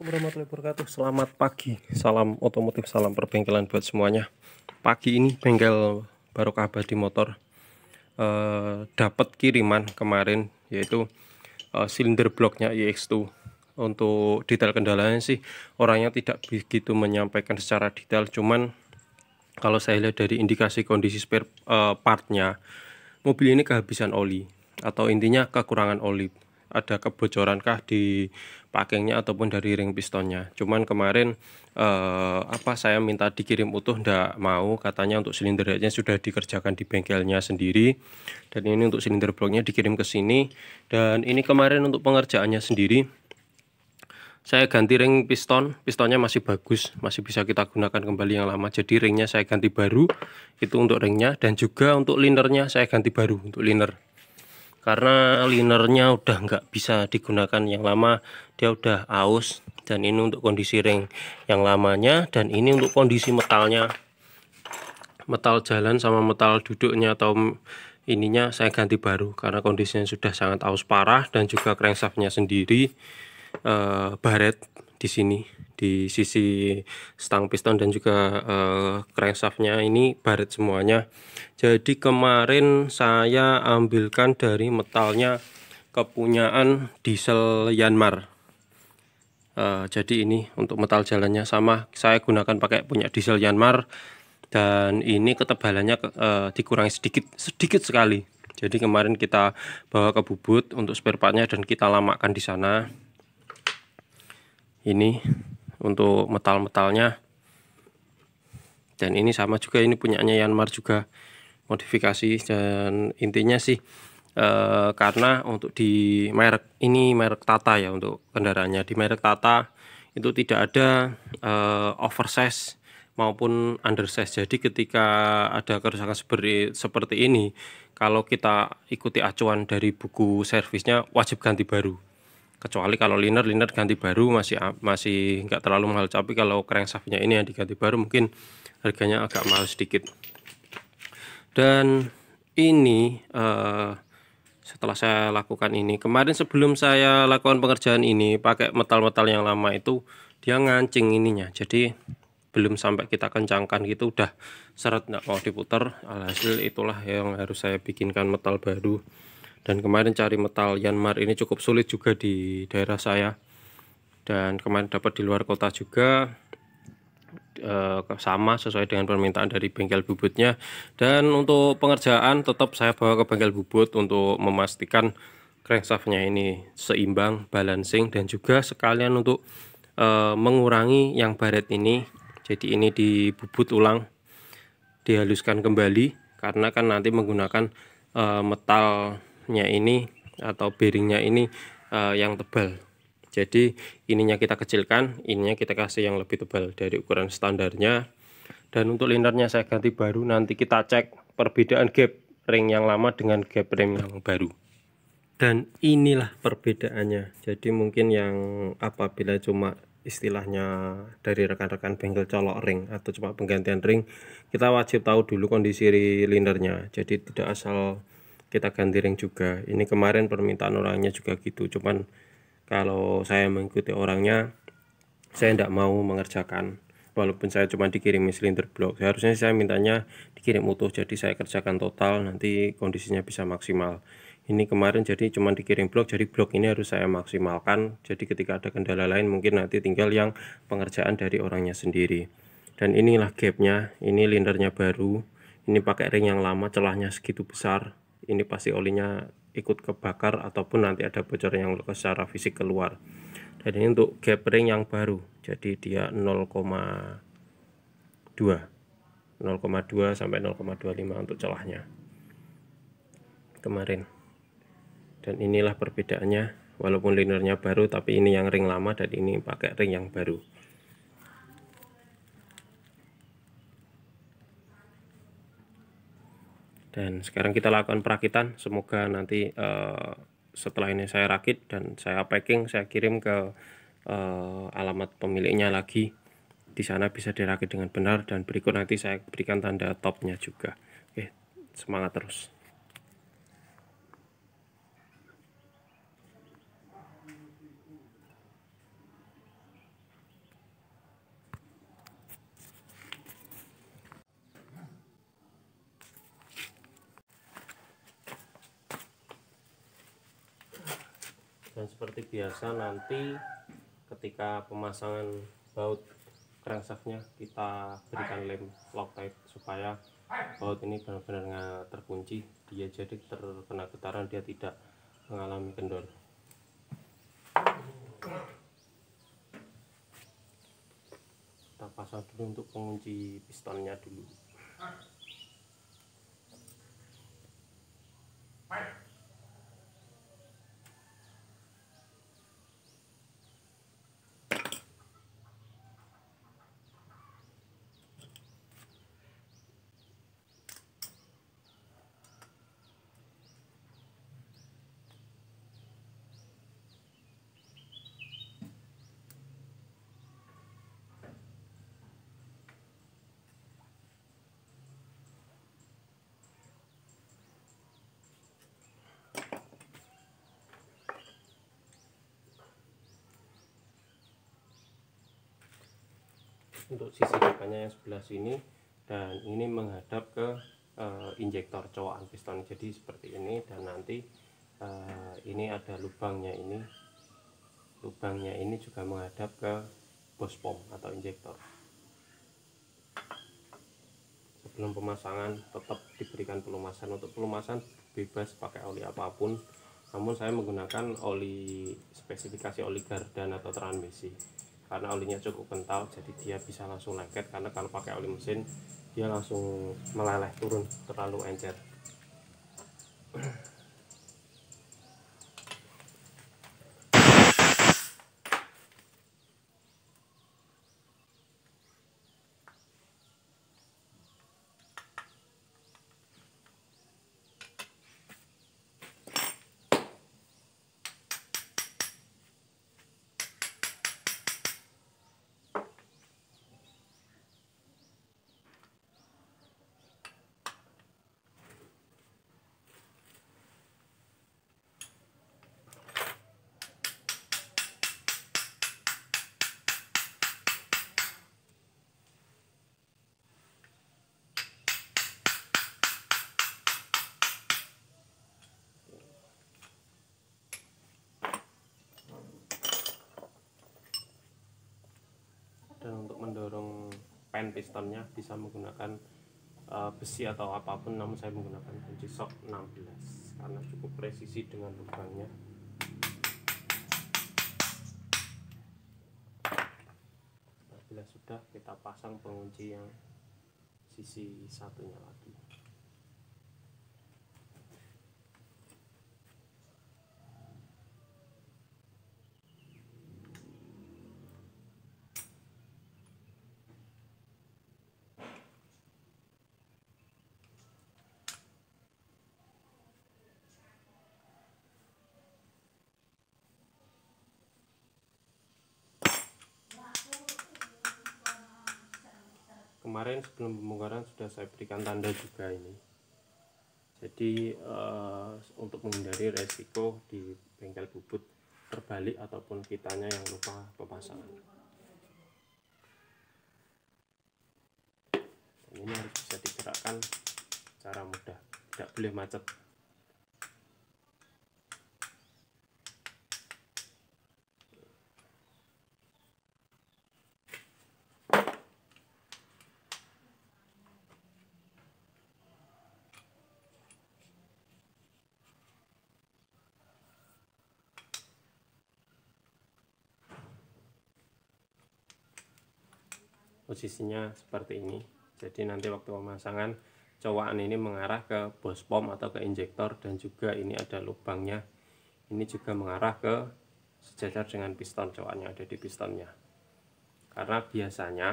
Warahmatullahi wabarakatuh. Selamat pagi, salam otomotif, salam perbengkelan buat semuanya. Pagi ini bengkel Barokah Abadi Motor dapat kiriman kemarin, yaitu silinder bloknya iX2. Untuk detail kendalanya sih orangnya tidak begitu menyampaikan secara detail, cuman kalau saya lihat dari indikasi kondisi spare partnya, mobil ini kehabisan oli atau intinya kekurangan oli. Ada kebocorankah di pakengnya ataupun dari ring pistonnya. Cuman kemarin saya minta dikirim utuh, ndak mau, katanya untuk silinder headnya sudah dikerjakan di bengkelnya sendiri, dan ini untuk silinder bloknya dikirim ke sini. Dan ini kemarin untuk pengerjaannya sendiri saya ganti ring pistonnya masih bagus, masih bisa kita gunakan kembali yang lama. Jadi ringnya saya ganti baru, itu untuk ringnya, dan juga untuk linernya saya ganti baru untuk liner. Karena linernya udah nggak bisa digunakan yang lama, dia udah aus. Dan ini untuk kondisi ring yang lamanya, dan ini untuk kondisi metalnya, metal jalan sama metal duduknya atau ininya saya ganti baru karena kondisinya sudah sangat aus parah. Dan juga crankshaftnya sendiri baret di sini, di sisi stang piston dan juga crankshaftnya ini baret semuanya. Jadi kemarin saya ambilkan dari metalnya kepunyaan diesel Yanmar. Jadi ini untuk metal jalannya sama, saya gunakan pakai punya diesel Yanmar, dan ini ketebalannya dikurangi sedikit sekali. Jadi kemarin kita bawa ke Bubut untuk spare partnya dan kita lamakan di sana. Ini untuk metal-metalnya, dan ini sama juga, ini punyanya Yanmar juga, modifikasi. Dan intinya sih karena untuk di merek ini, merek Tata ya, untuk kendaraannya di merek Tata itu tidak ada oversize maupun undersize. Jadi ketika ada kerusakan seperti ini, kalau kita ikuti acuan dari buku servisnya, wajib ganti baru. Kecuali kalau liner ganti baru masih nggak terlalu mahal, tapi kalau crankshaftnya ini yang diganti baru mungkin harganya agak mahal sedikit. Dan ini setelah saya lakukan ini kemarin, sebelum saya lakukan pengerjaan ini pakai metal-metal yang lama itu, dia ngancing ininya, jadi belum sampai kita kencangkan gitu udah seret, nggak mau diputar. Alhasil itulah yang harus saya bikinkan metal baru. Dan kemarin cari metal Yanmar ini cukup sulit juga di daerah saya, dan kemarin dapat di luar kota juga, sama sesuai dengan permintaan dari bengkel Bubutnya. Dan untuk pengerjaan tetap saya bawa ke bengkel Bubut untuk memastikan crankshaftnya ini seimbang, balancing, dan juga sekalian untuk mengurangi yang baret ini. Jadi ini dibubut ulang, dihaluskan kembali, karena kan nanti menggunakan metalnya ini atau bearingnya ini yang tebal. Jadi ininya kita kecilkan, ininya kita kasih yang lebih tebal dari ukuran standarnya. Dan untuk linernya saya ganti baru, nanti kita cek perbedaan gap ring yang lama dengan gap ring yang baru. Dan inilah perbedaannya. Jadi mungkin yang apabila cuma istilahnya dari rekan-rekan bengkel colok ring atau cuma penggantian ring, kita wajib tahu dulu kondisi linernya. Jadi tidak asal kita ganti ring juga. Ini kemarin permintaan orangnya juga gitu, cuman kalau saya mengikuti orangnya, saya tidak mau mengerjakan. Walaupun saya cuma dikirim silinder blok, seharusnya saya mintanya dikirim utuh, jadi saya kerjakan total, nanti kondisinya bisa maksimal. Ini kemarin jadi cuma dikirim blok, jadi blok ini harus saya maksimalkan. Jadi ketika ada kendala lain mungkin nanti tinggal yang pengerjaan dari orangnya sendiri. Dan inilah gapnya, ini linernya baru, ini pakai ring yang lama, celahnya segitu besar. Ini pasti olinya ikut kebakar ataupun nanti ada bocor yang secara fisik keluar. Dan ini untuk gap ring yang baru, jadi dia 0,2 sampai 0,25 untuk celahnya kemarin. Dan inilah perbedaannya, walaupun linernya baru tapi ini yang ring lama dan ini pakai ring yang baru. Dan sekarang kita lakukan perakitan, semoga nanti setelah ini saya rakit dan saya packing, saya kirim ke alamat pemiliknya lagi. Di sana bisa dirakit dengan benar, dan berikut nanti saya berikan tanda topnya juga. Oke, semangat terus. Dan seperti biasa nanti ketika pemasangan baut crankshaftnya kita berikan lem Loctite supaya baut ini benar-benar nggak terkunci, dia jadi terkena getaran dia tidak mengalami kendor. Kita pasang dulu untuk pengunci pistonnya dulu. Untuk sisi depannya yang sebelah sini, dan ini menghadap ke injektor cowakan piston, jadi seperti ini. Dan nanti ini ada lubangnya, ini juga menghadap ke bos pom atau injektor. Sebelum pemasangan tetap diberikan pelumasan. Untuk pelumasan bebas pakai oli apapun, namun saya menggunakan oli spesifikasi oli Gardan atau Transmisi karena olinya cukup kental, jadi dia bisa langsung lengket. Karena kalau pakai oli mesin dia langsung meleleh turun, terlalu encer. Dan untuk mendorong pen pistonnya bisa menggunakan besi atau apapun, namun saya menggunakan kunci sok 16 karena cukup presisi dengan lubangnya. Bila sudah, kita pasang pengunci yang sisi satunya lagi. Kemarin sebelum pembongkaran sudah saya berikan tanda juga ini. Jadi untuk menghindari resiko di bengkel bubut terbalik ataupun kitanya yang lupa pemasangan. Dan ini harus bisa digerakkan secara mudah, tidak boleh macet. Posisinya seperti ini, jadi nanti waktu pemasangan cowakan ini mengarah ke bos pom atau ke injektor, dan juga ini ada lubangnya, ini juga mengarah ke sejajar dengan piston cowakannya ada di pistonnya. Karena biasanya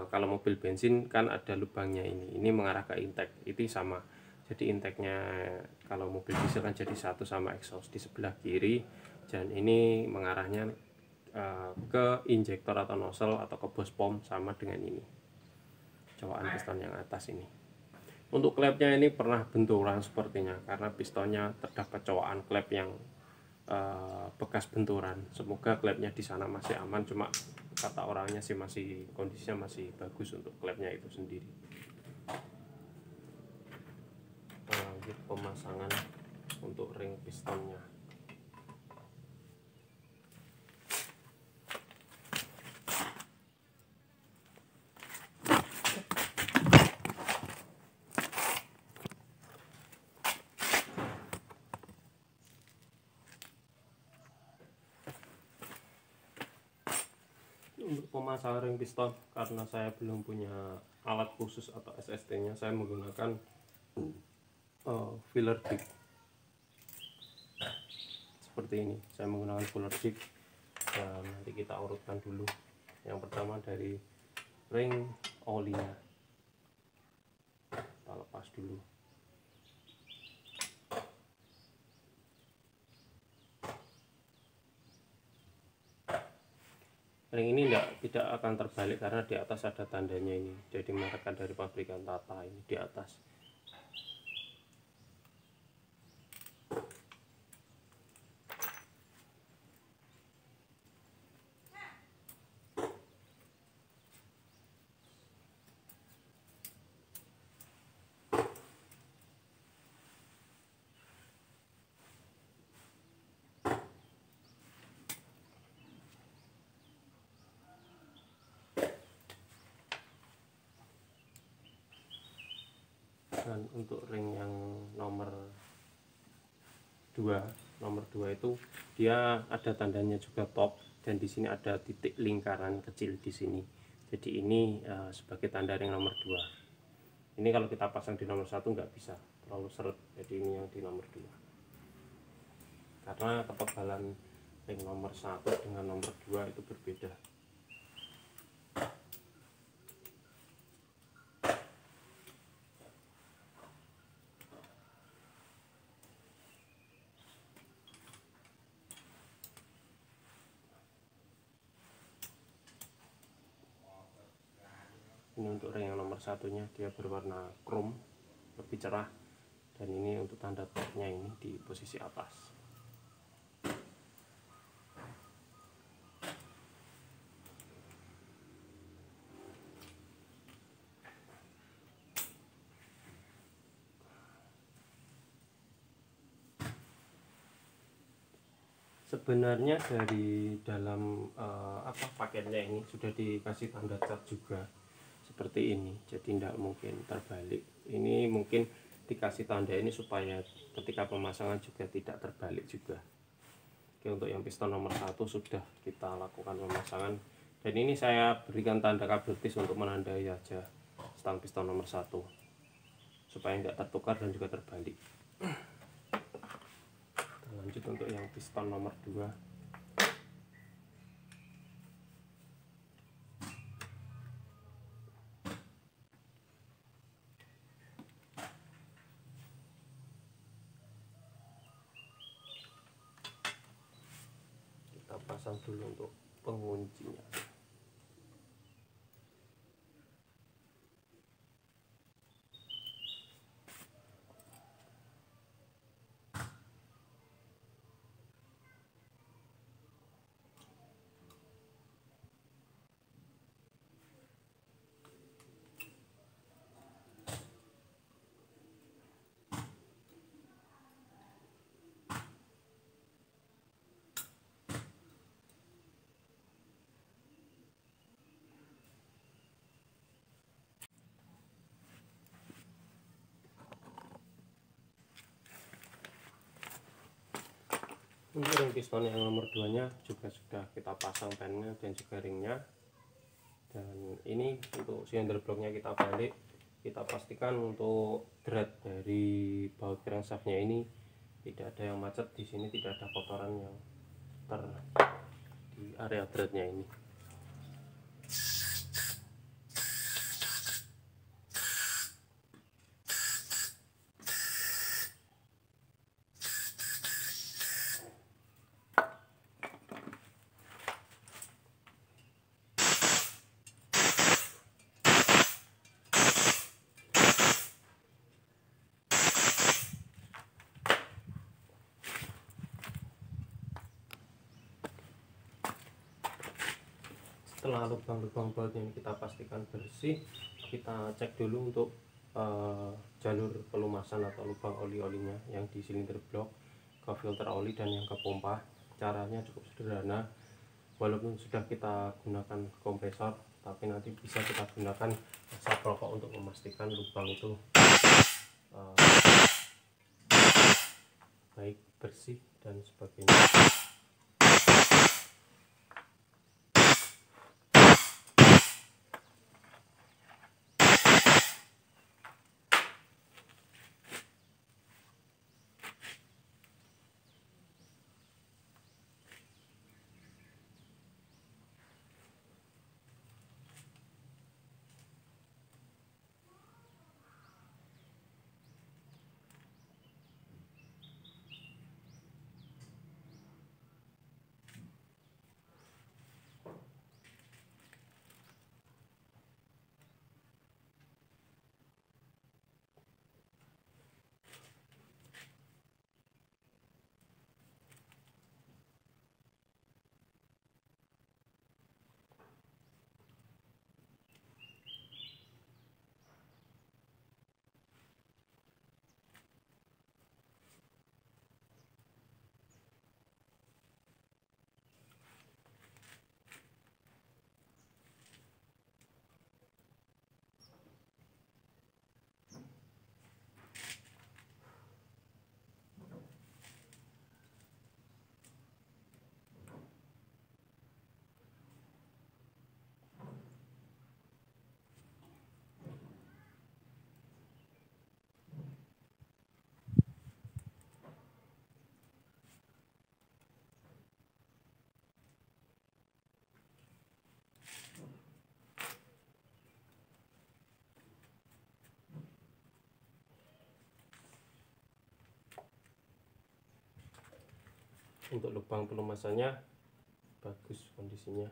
kalau mobil bensin kan ada lubangnya, ini mengarah ke intake, itu sama. Jadi intake-nya kalau mobil diesel kan jadi satu sama exhaust di sebelah kiri, dan ini mengarahnya ke injektor atau nozzle atau ke bos pom sama dengan ini cowakan piston yang atas ini. Untuk klepnya ini pernah benturan sepertinya karena pistonnya terdapat cowakan klep yang bekas benturan. Semoga klepnya di sana masih aman, cuma kata orangnya sih masih kondisinya masih bagus untuk klepnya itu sendiri. Lanjut pemasangan untuk ring pistonnya. Untuk pemasangan ring piston, karena saya belum punya alat khusus atau SST nya, saya menggunakan filler jig seperti ini. Saya menggunakan filler jig dan nanti kita urutkan dulu. Yang pertama dari ring olinya, kita lepas dulu. Ring ini tidak akan terbalik karena di atas ada tandanya ini, jadi mereka dari pabrikan Tata ini di atas. Dan untuk ring yang nomor 2 itu dia ada tandanya juga top, dan di sini ada titik lingkaran kecil di sini. Jadi ini sebagai tanda ring nomor 2. Ini kalau kita pasang di nomor 1 nggak bisa, terlalu seret. Jadi ini yang di nomor 2. Karena ketebalan ring nomor 1 dengan nomor 2 itu berbeda. Ini untuk ring yang nomor 1-nya, dia berwarna chrome, lebih cerah, dan ini untuk tanda topnya ini di posisi atas. Sebenarnya dari dalam paketnya ini sudah dikasih tanda cat juga seperti ini, jadi tidak mungkin terbalik. Ini mungkin dikasih tanda ini supaya ketika pemasangan juga tidak terbalik juga. Oke, untuk yang piston nomor 1 sudah kita lakukan pemasangan, dan ini saya berikan tanda kabeltis untuk menandai aja stang piston nomor 1 supaya tidak tertukar dan juga terbalik. Lanjut untuk yang piston nomor 2. Kita pasang dulu untuk penguncinya. Untuk ring piston yang nomor 2 nya juga sudah kita pasang pennya dan juga ringnya. Dan ini untuk silinder bloknya kita balik, kita pastikan untuk thread dari baut crankshaftnya ini tidak ada yang macet. Di sini tidak ada kotoran yang di area threadnya ini. Setelah lubang-lubang baut ini kita pastikan bersih, kita cek dulu untuk jalur pelumasan atau lubang oli-olinya yang di silinder blok, ke filter oli, dan yang ke pompa. Caranya cukup sederhana, walaupun sudah kita gunakan kompresor, tapi nanti bisa kita gunakan asap rokok untuk memastikan lubang itu baik, bersih, dan sebagainya. Untuk lubang pelumasannya bagus kondisinya.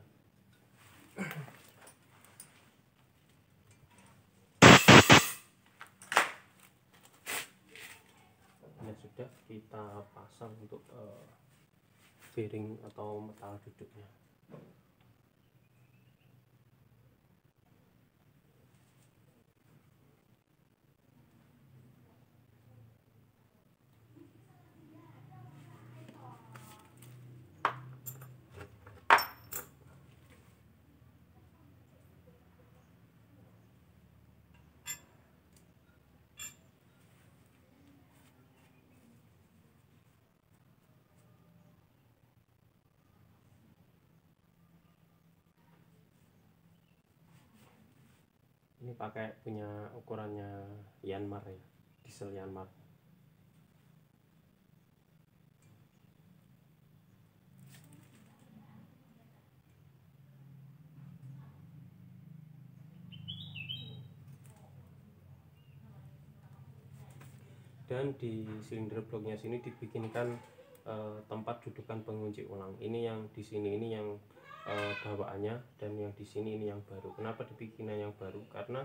Ini sudah kita pasang untuk bearing atau metal duduknya. Ini pakai punya ukurannya Yanmar ya, diesel Yanmar. Dan di silinder bloknya sini dibikinkan tempat dudukan pengunci ulang. Ini yang di sini ini yang bawaannya, dan yang di sini ini yang baru. Kenapa dibikinnya yang baru? Karena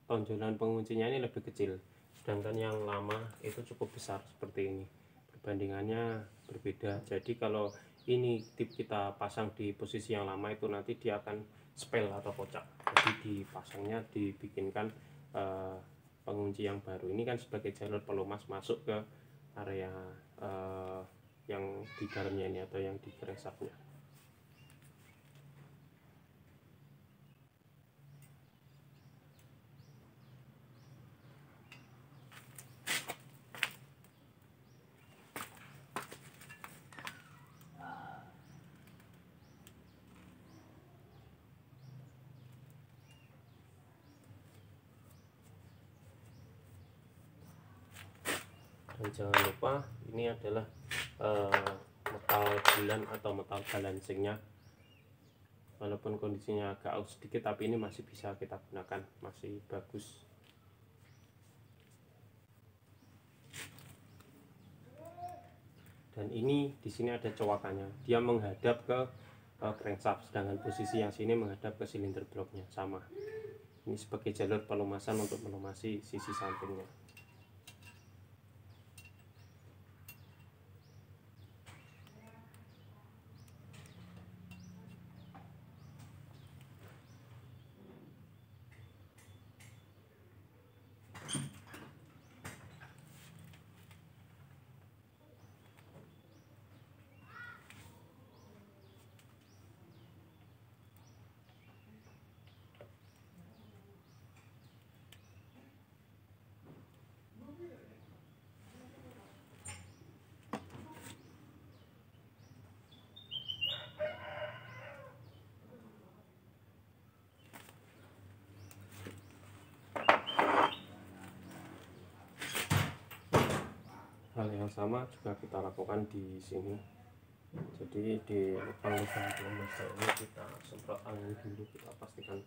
tonjolan penguncinya ini lebih kecil, sedangkan yang lama itu cukup besar seperti ini. Perbandingannya berbeda. Jadi kalau ini tip kita pasang di posisi yang lama itu nanti dia akan spel atau kocak. Jadi dipasangnya dibikinkan pengunci yang baru. Ini kan sebagai jalur pelumas masuk ke area yang di dalamnya ini atau yang di crankshaftnya. Dan jangan lupa ini adalah metal bulan atau metal balancingnya. Walaupun kondisinya agak out sedikit, tapi ini masih bisa kita gunakan, masih bagus. Dan ini di sini ada cowakannya, dia menghadap ke crankshaft, sedangkan posisi yang sini menghadap ke silinder bloknya. Sama, ini sebagai jalur pelumasan untuk melumasi sisi sampingnya. Hal yang sama juga kita lakukan di sini. Jadi di lubang-lubang pelumas ini kita semprot angin dulu, kita pastikan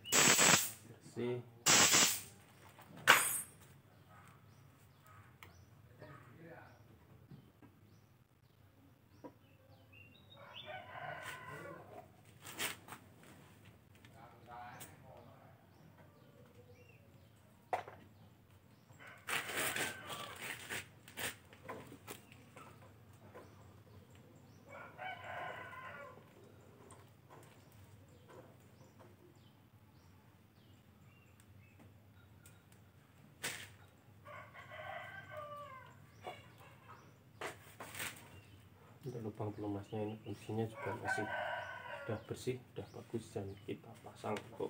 bersih. Untuk lubang pelumasnya ini fungsinya juga masih sudah bersih, sudah bagus, dan kita pasang untuk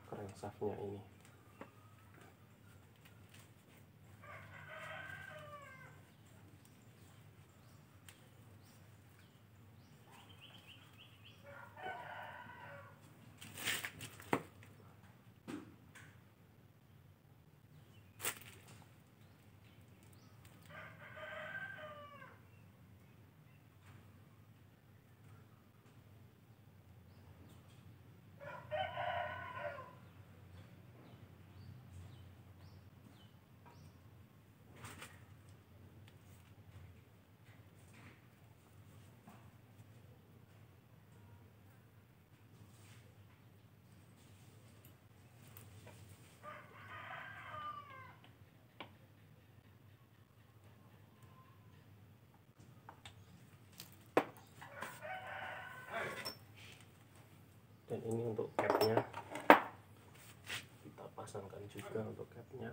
crankshaftnya ini. Dan ini untuk capnya, kita pasangkan juga untuk capnya.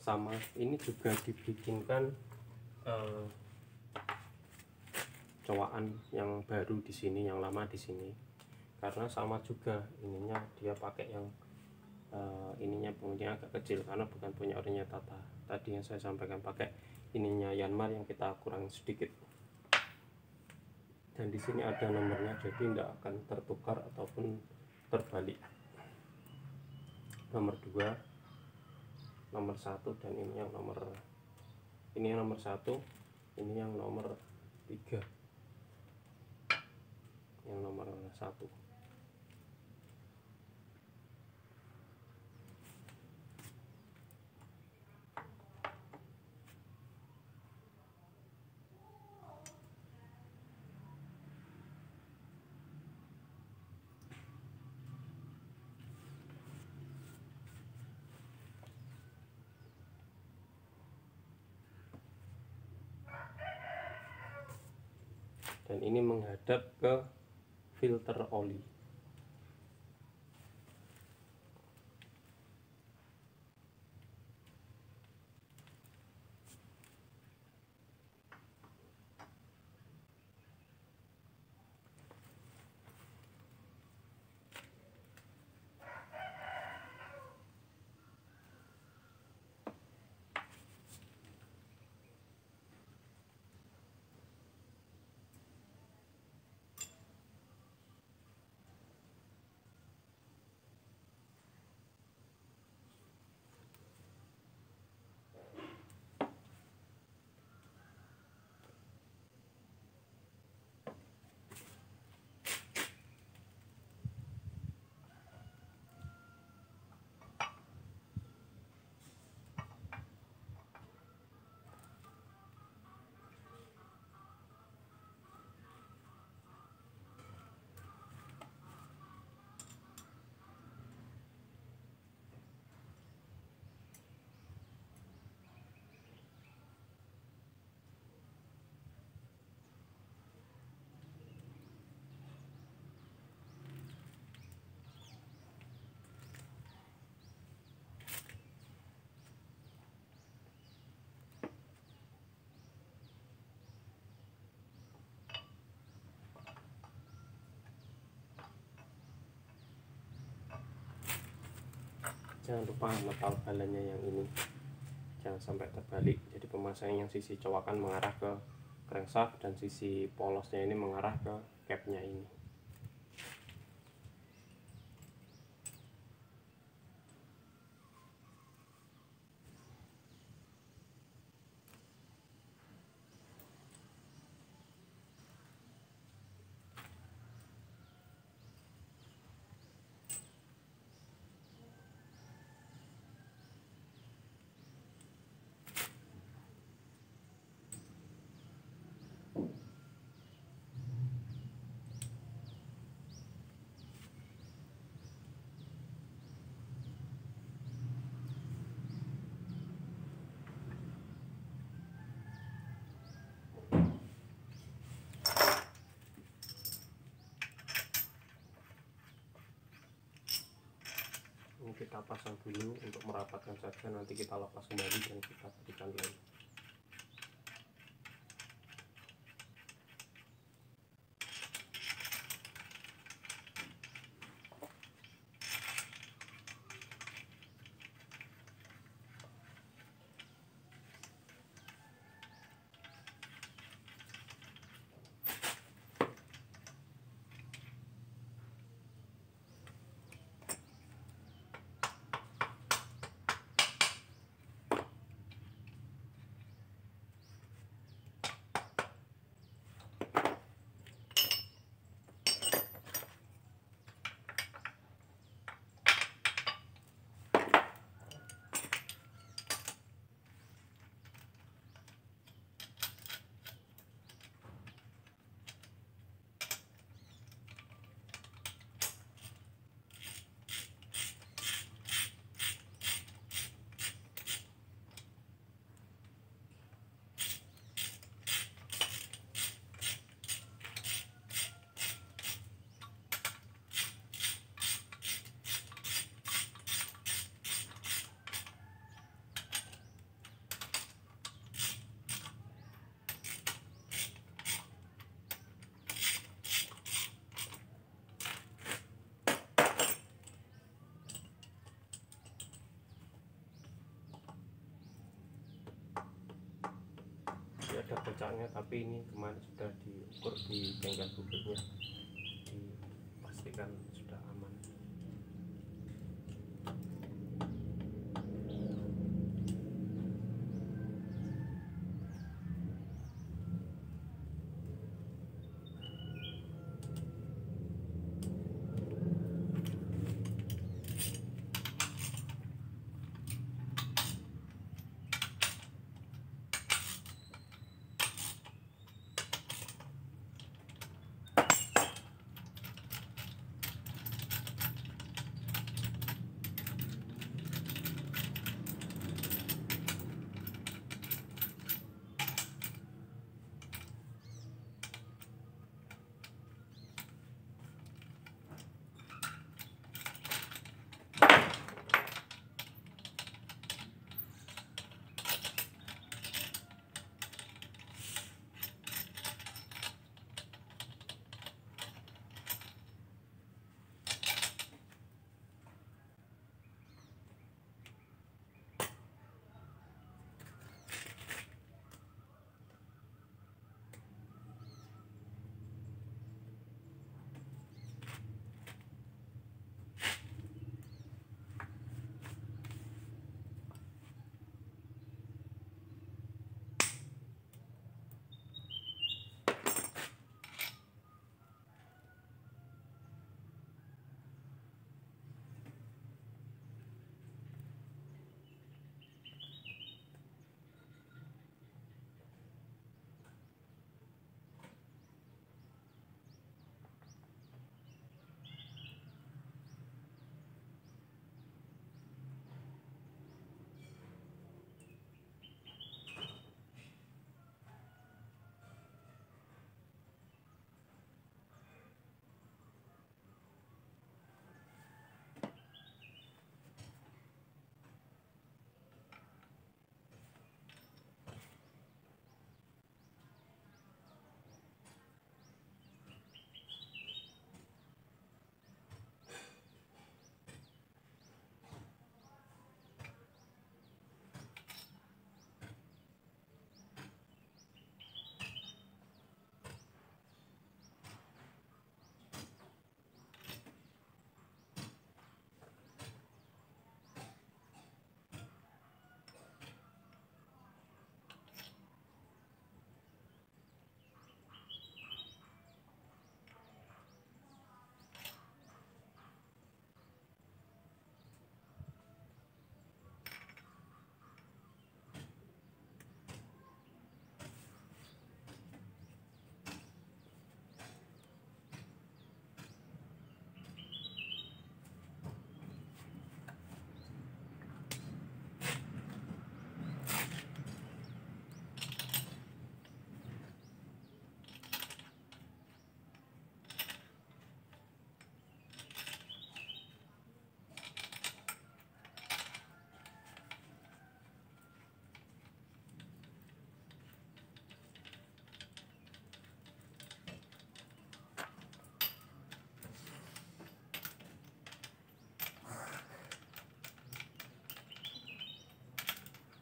Sama ini juga dibikinkan cowaan yang baru di sini, yang lama di sini, karena sama juga ininya dia pakai yang ininya bunyinya agak kecil karena bukan punya orinya Tata. Tadi yang saya sampaikan pakai ininya Yanmar yang kita kurangin sedikit. Dan di sini ada nomornya, jadi tidak akan tertukar ataupun terbalik. Nomor 2, nomor 1, dan ini yang nomor 1, ini yang nomor 3, yang nomor 1. Dan ini menghadap ke filter oli. Jangan lupa metal balannya yang ini jangan sampai terbalik, jadi pemasangan yang sisi cowakan mengarah ke crankshaft dan sisi polosnya ini mengarah ke capnya ini. Ini kita pasang dulu untuk merapatkan saja, nanti kita lepas kembali dan kita berikan lem. ada pecahnya, tapi ini kemarin sudah diukur di bengkel bubutnya, dipastikan sudah aman.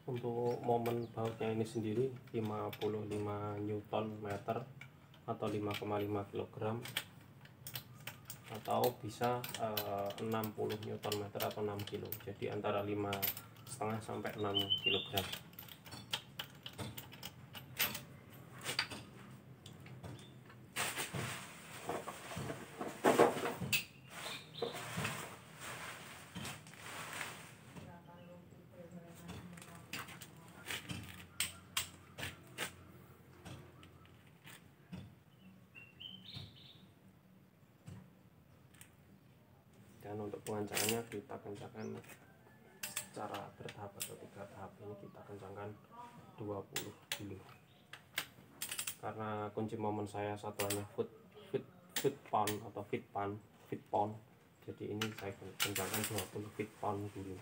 Untuk momen bautnya ini sendiri 55 Newton meter atau 5,5 kg, atau bisa 60 Newton meter atau 6 kg. Jadi antara 5,5 sampai 6 kg. Dan untuk pengencangannya kita kencangkan secara bertahap atau 3 tahap. Ini kita kencangkan 20 dulu, karena kunci momen saya satuannya foot pound atau feet pound, jadi ini saya kencangkan 20 feet pound dulu.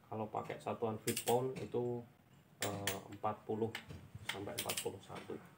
Kalau pakai satuan feet pound itu 40 sampai 41.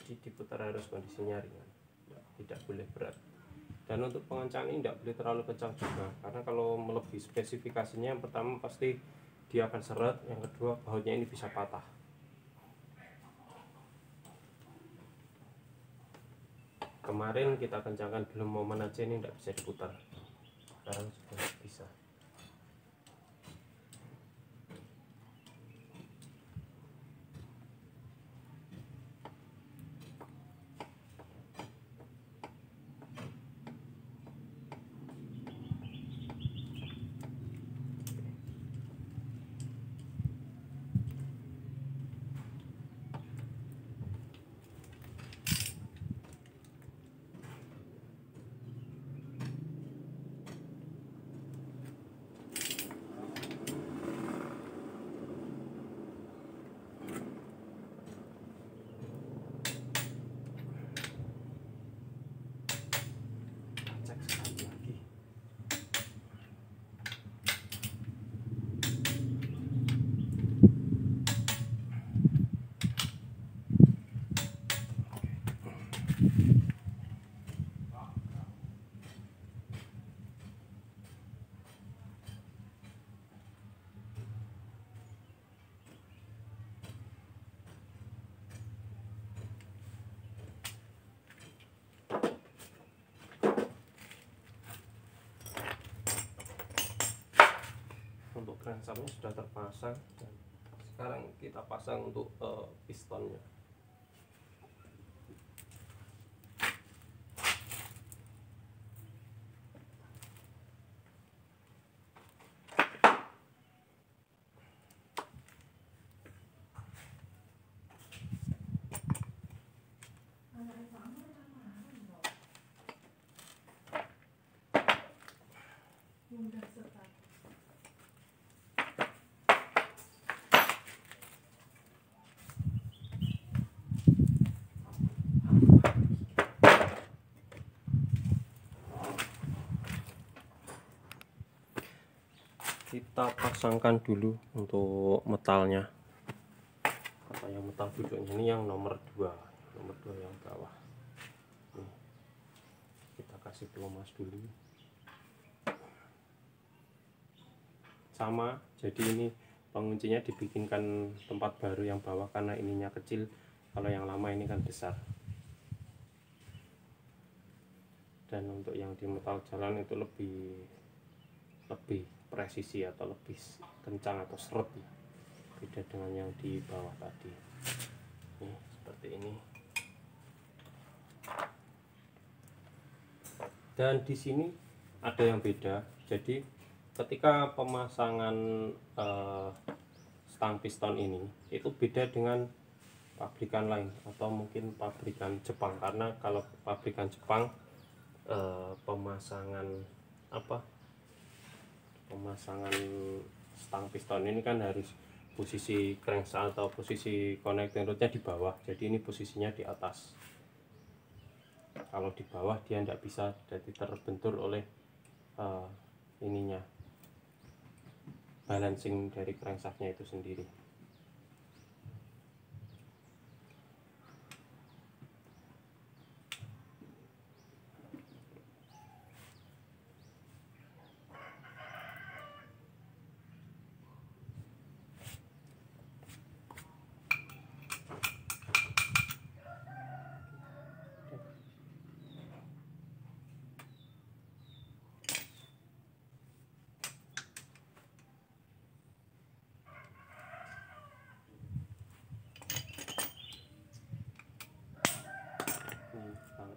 jadi diputar harus kondisinya ringan, tidak boleh berat. Dan untuk pengencangan ini tidak boleh terlalu kencang juga, karena kalau melebihi spesifikasinya, yang pertama pasti dia akan seret, yang kedua bautnya ini bisa patah. Kemarin kita kencangkan belum momen aja ini tidak bisa diputar, sekarang sudah bisa. Untuk crankshafnya sudah terpasang, dan sekarang kita pasang untuk pistonnya. Kita pasangkan dulu untuk metalnya, atau yang metal duduknya ini yang nomor 2 yang bawah. Nih, kita kasih pelumas dulu. Sama, jadi ini penguncinya dibikinkan tempat baru yang bawah karena ininya kecil, kalau yang lama ini kan besar. Dan untuk yang di metal jalan itu lebih presisi atau lebih kencang atau seret ya, beda dengan yang di bawah tadi. Nih, seperti ini. Dan di sini ada yang beda, jadi ketika pemasangan stang piston ini itu beda dengan pabrikan lain atau mungkin pabrikan Jepang, karena kalau pabrikan Jepang pemasangan stang piston ini kan harus posisi crankshaft atau posisi connecting rodnya di bawah, jadi ini posisinya di atas. Kalau di bawah dia tidak bisa, jadi terbentur oleh ininya, balancing dari crankshaftnya itu sendiri.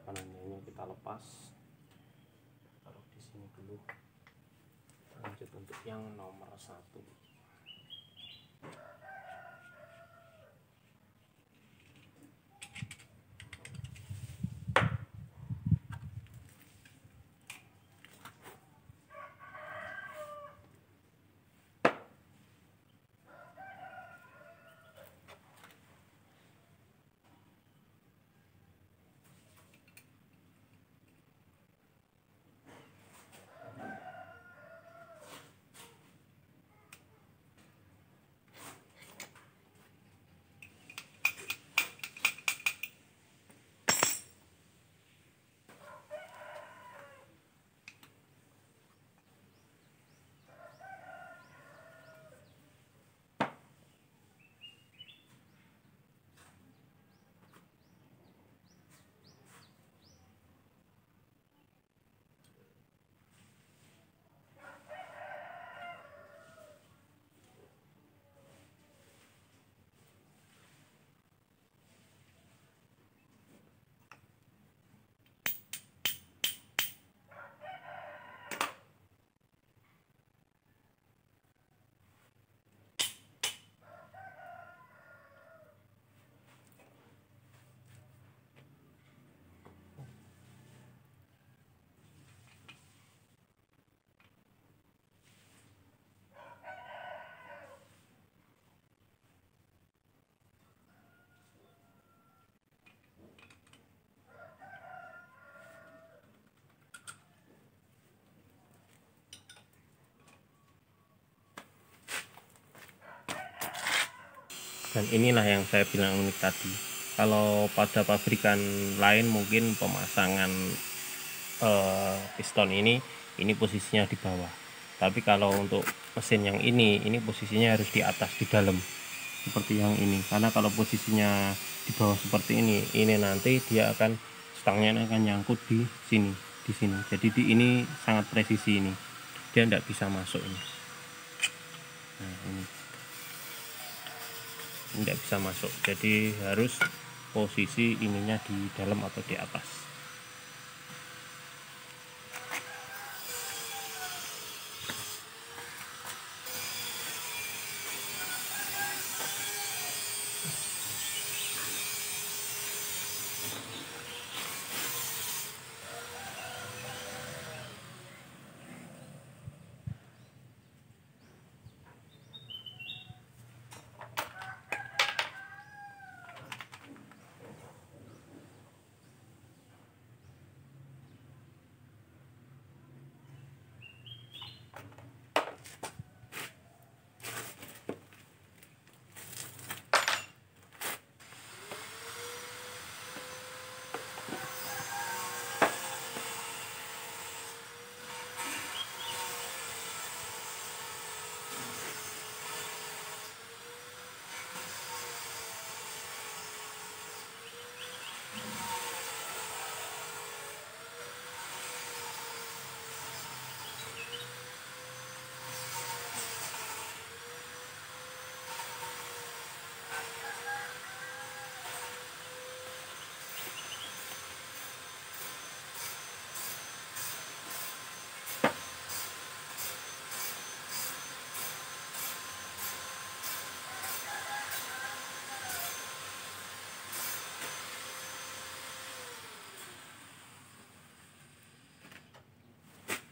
Panennya kita lepas, taruh di sini dulu. Lanjut untuk yang nomor 1. Dan inilah yang saya bilang unik tadi. Kalau pada pabrikan lain mungkin pemasangan piston ini posisinya di bawah. Tapi kalau untuk mesin yang ini posisinya harus di atas, di dalam, seperti yang ini. Karena kalau posisinya di bawah seperti ini nanti dia akan stangnya akan nyangkut di sini, di sini. Jadi ini sangat presisi ini, dia tidak bisa masuk ini. Nah, ini tidak bisa masuk, jadi harus posisi ininya di dalam atau di atas.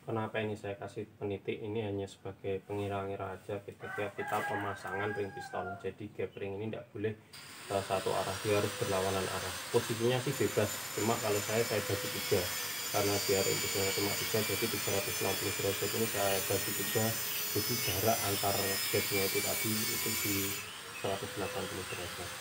Kenapa ini saya kasih penitik? Ini hanya sebagai pengira-ngira aja ketika kita pemasangan ring piston. Jadi gap ring ini tidak boleh satu arah, dia harus berlawanan arah. Posisinya sih bebas, cuma kalau saya bagi tiga, karena biar impulsnya cuma 3, jadi 360 derajat ini saya bagi 3, jadi jarak antar gapnya itu tadi itu di 180 derajat.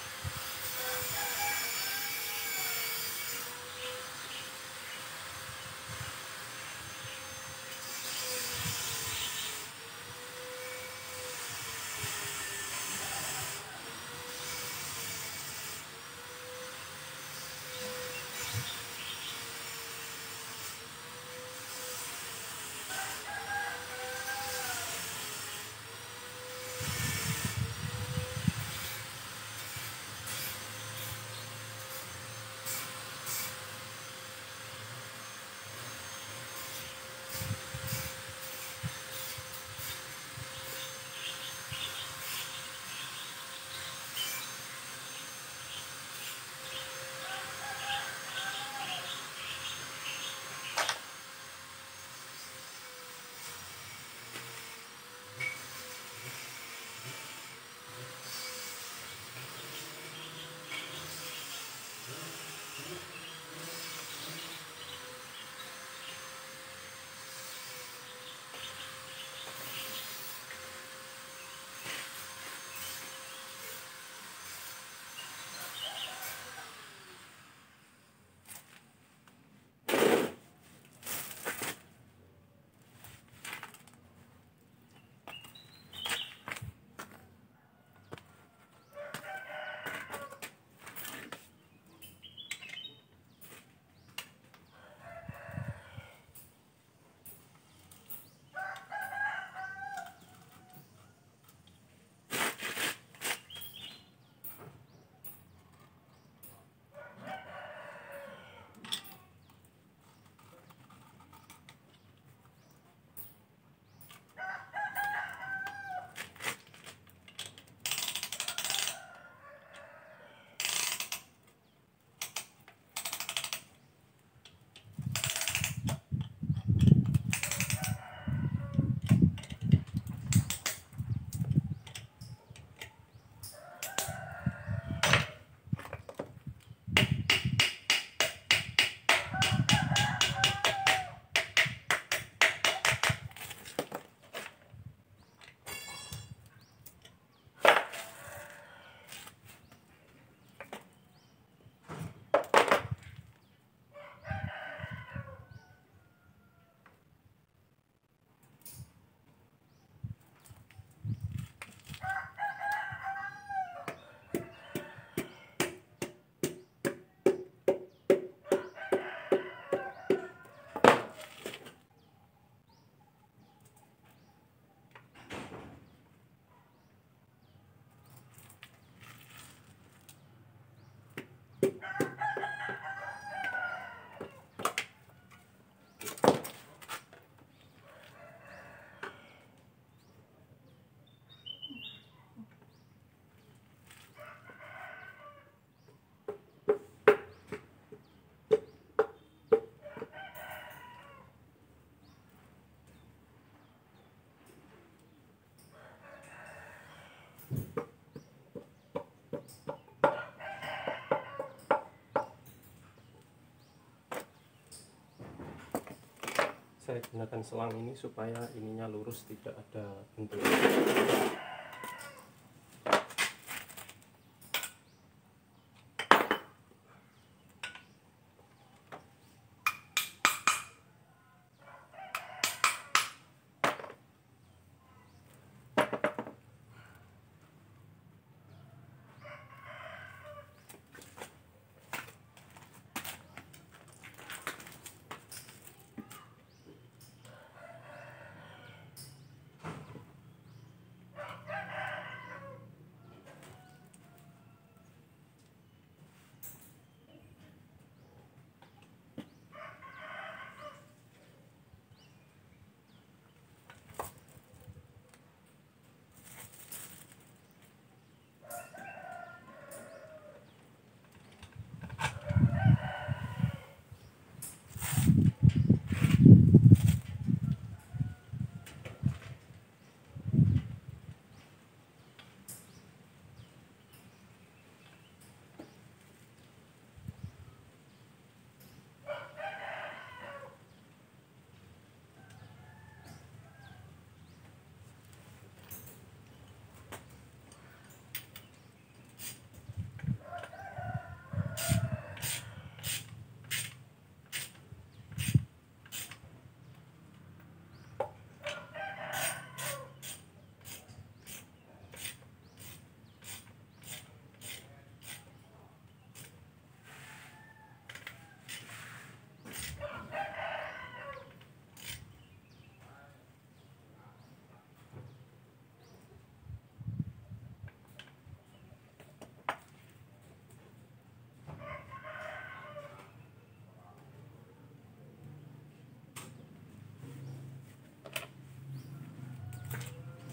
saya gunakan selang ini supaya ininya lurus, tidak ada bentuk.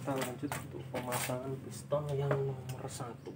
Kita lanjut untuk pemasangan piston yang nomor 1.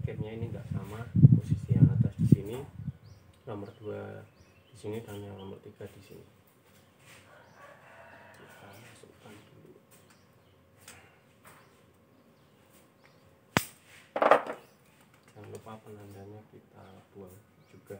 Capnya ini enggak sama, posisi yang atas di sini, nomor 2 di sini, dan yang nomor 3 di sini. Kita masukkan dulu. Jangan lupa penandanya kita buang juga.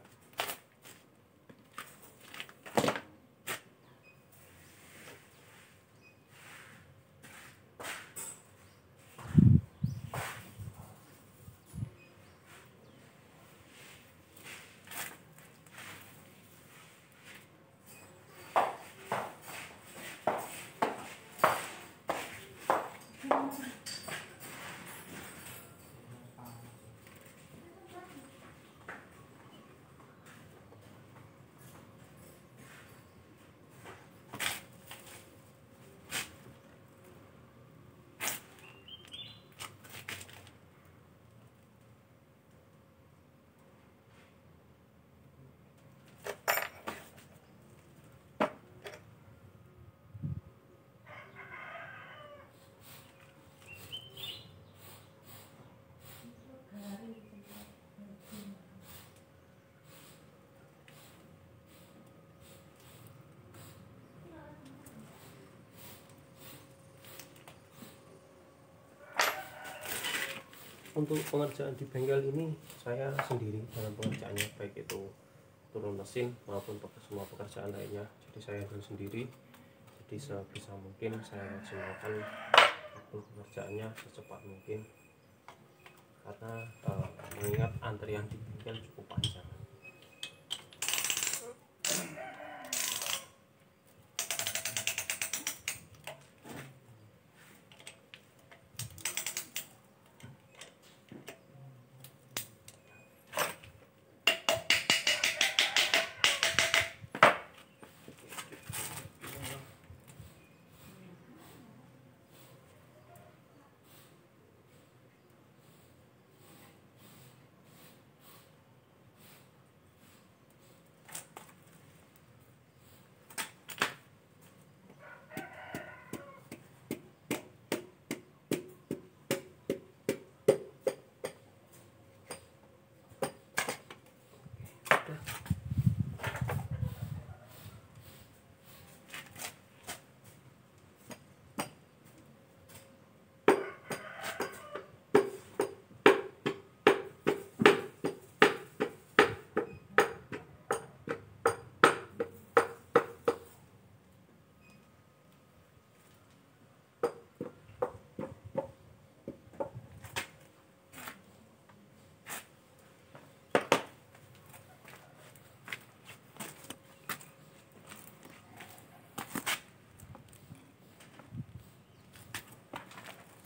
Untuk pengerjaan di bengkel ini saya sendiri dalam pengerjaannya, baik itu turun mesin maupun semua pekerjaan lainnya. Jadi saya handle sendiri. Jadi sebisa mungkin saya maksimalkan waktu pengerjaannya secepat mungkin, karena mengingat antrian di bengkel cukup panjang.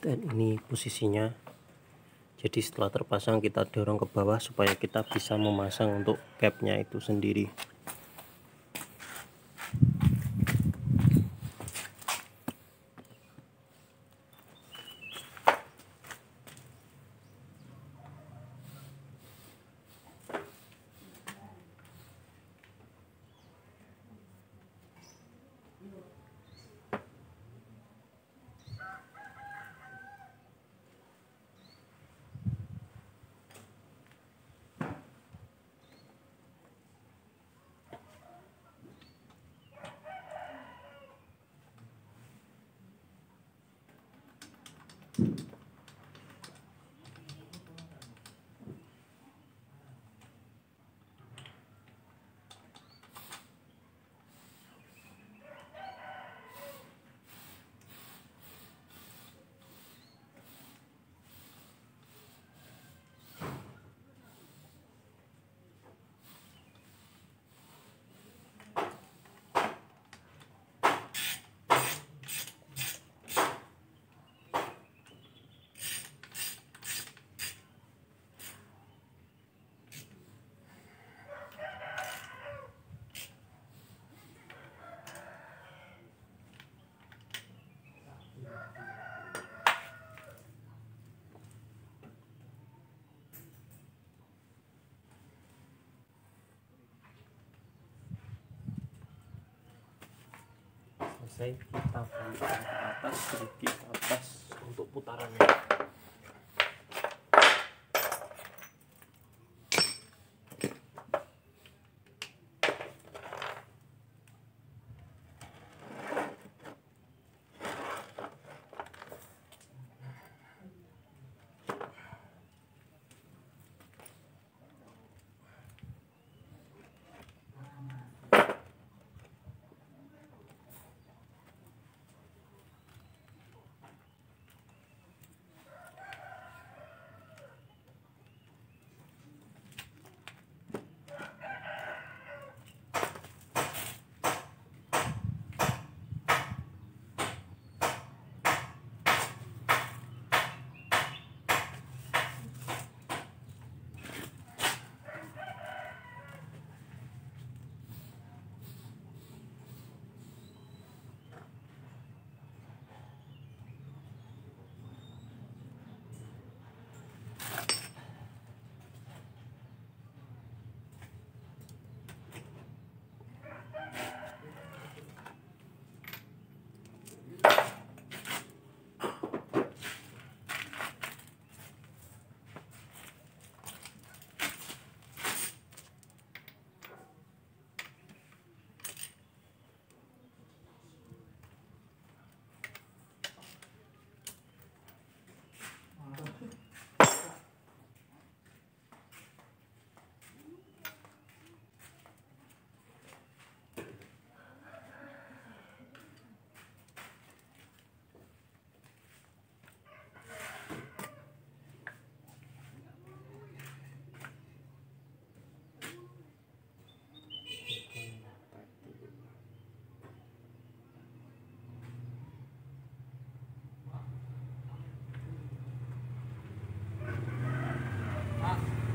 Dan ini posisinya. Jadi setelah terpasang kita dorong ke bawah supaya kita bisa memasang untuk capnya itu sendiri. Selesai, kita balikan ke atas, sedikit ke atas untuk putarannya.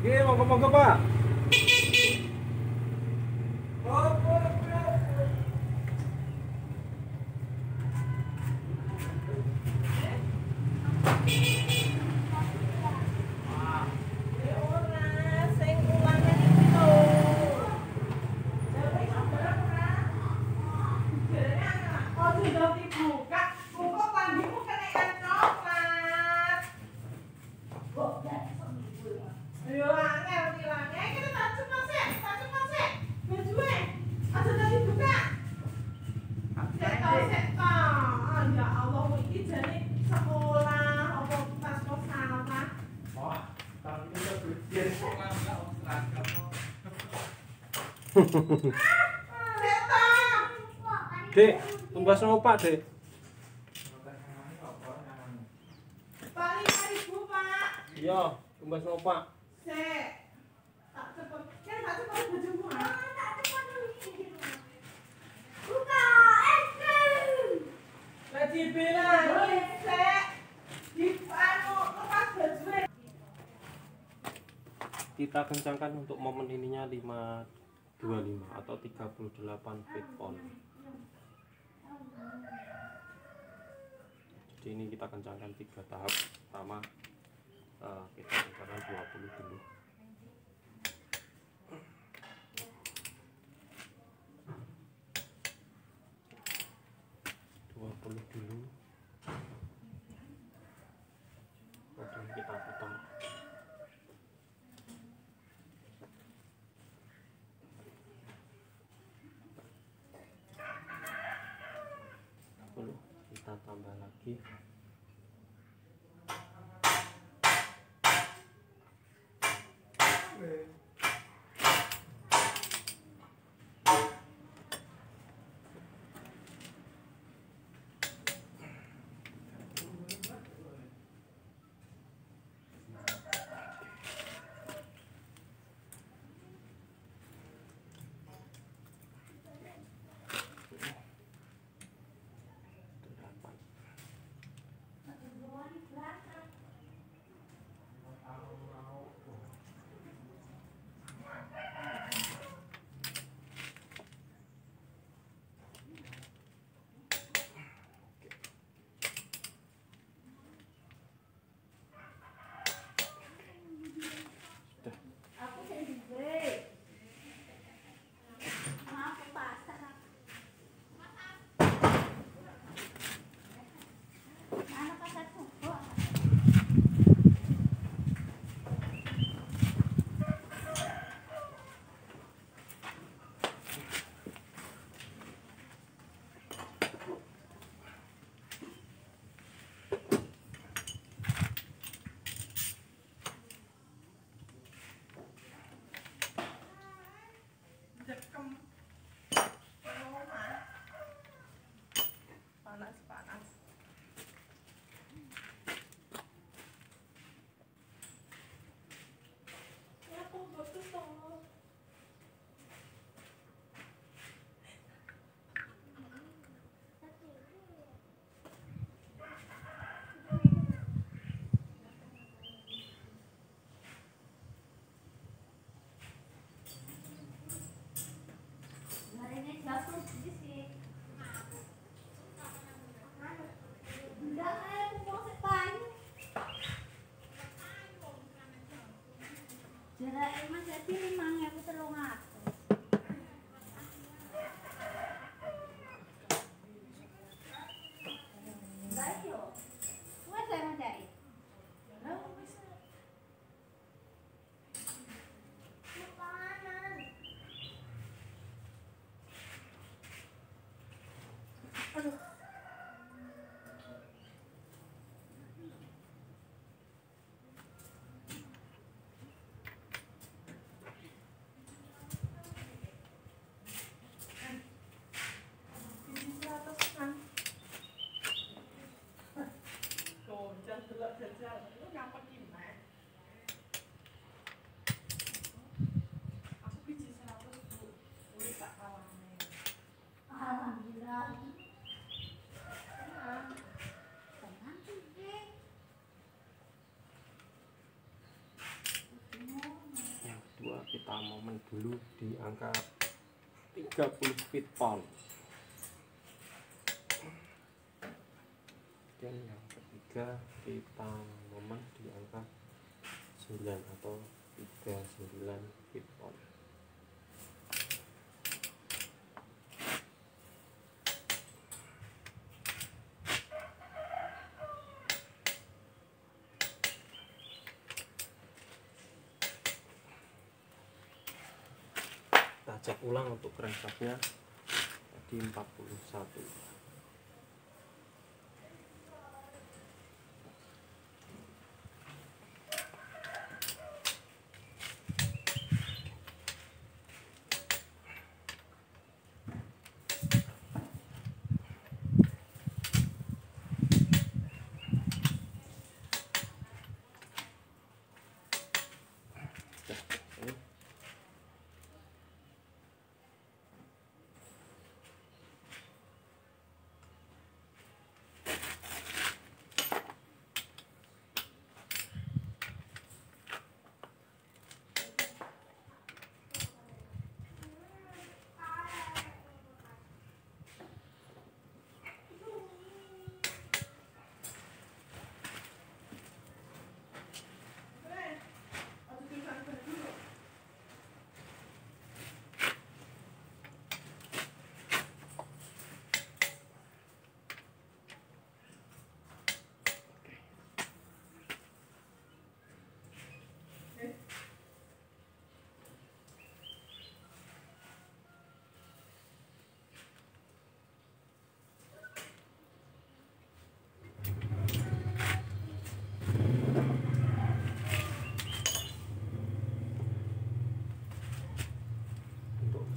Oke, monggo-monggo Pak. Dek, tumbas sama Pak, Dek. Pak, 5.000 Pak. Iya, tumbas sama Pak. Sek. Tak cepet. Kan tak cepet bojomu. Tak cepet dulu. Buka, Lah dibilangin sek. Di anu lepas baju. Kita kencangkan untuk momen ininya 525 atau 38 feet on. Jadi ini kita kencangkan 3 tahap. Pertama kita kencangkan 20 dulu. Dulu. Kemudian kita putar. Kita tambah lagi. kita momen dulu di angka 30 feet pound. Dan yang ketiga kita momen di angka 9 atau 39 feet pound. Kita cek ulang untuk crankshaftnya tadi 41.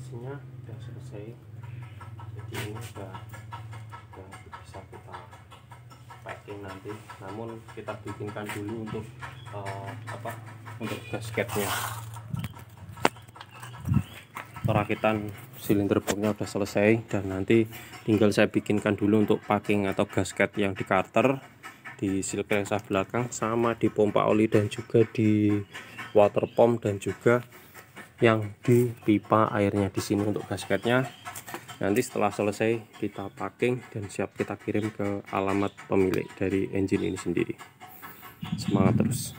Mesinnya sudah selesai, jadi ini sudah bisa kita packing nanti. Namun kita bikinkan dulu untuk untuk gasketnya. Perakitan silinder boxnya sudah selesai dan nanti tinggal saya bikinkan dulu untuk packing atau gasket yang di carter, di seal crankshaft belakang, sama di pompa oli dan juga di water pump dan juga yang di pipa airnya di sini untuk gasketnya. Nanti setelah selesai kita packing dan siap kita kirim ke alamat pemilik dari engine ini sendiri. Semangat terus.